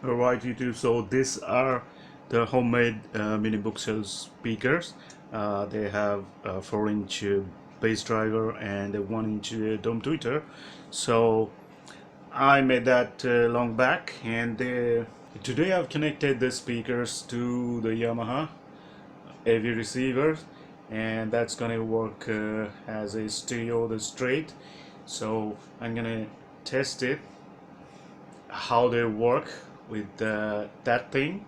Alright YouTube, so these are the homemade mini bookshelf speakers. They have a 4-inch bass driver and a 1-inch dome tweeter. So I made that long back, and today I've connected the speakers to the Yamaha AV receivers, and that's gonna work as a stereo the straight. So I'm gonna test it, how they work with that thing.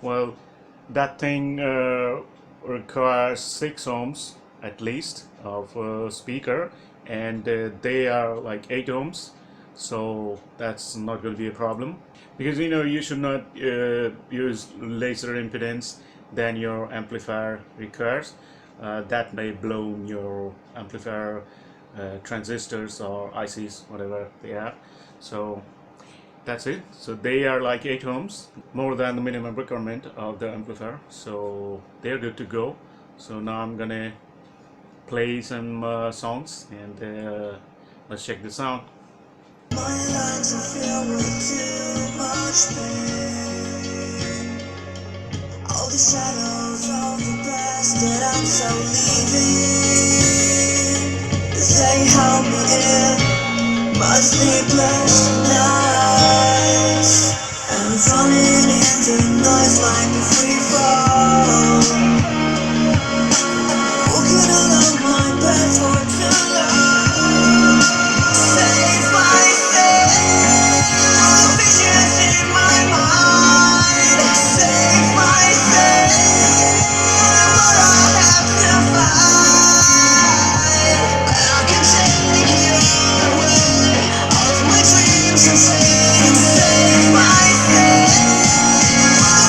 Well, that thing requires 6 ohms at least of speaker, and they are like 8 ohms, so that's not going to be a problem, because you should not use lesser impedance than your amplifier requires. That may blow your amplifier transistors or ICs, whatever they have. So that's it. So they are like 8 ohms, more than the minimum requirement of the amplifier, so they're good to go. So now I'm gonna play some songs, and let's check the sound. My lines are filled with too much pain. All the shadows of the past that I'm so leaving. They held me in my sleepless nights, and I'm falling into noise like a free fall. Walking along my bed for too long. Save myself, visions in my mind. Save myself, what I have to fight. And I can take you away, all of my dreams and things. Save myself,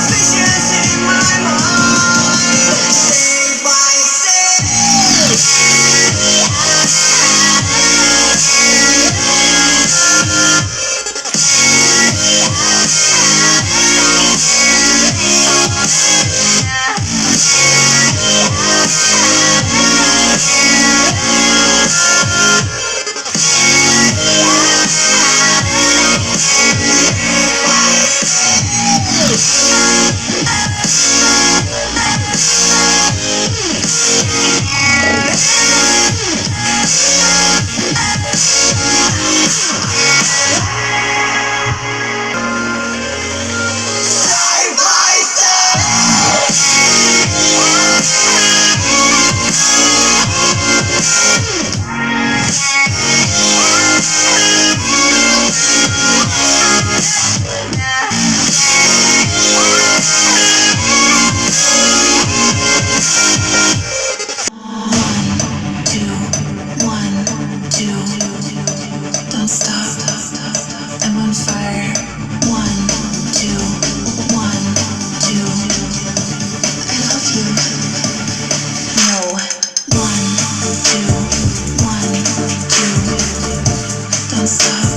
visions in my mind. Save myself. Don't stop, I'm on fire. 1, 2, 1, 2. I love you. No. 1, 2, 1, 2. Don't stop.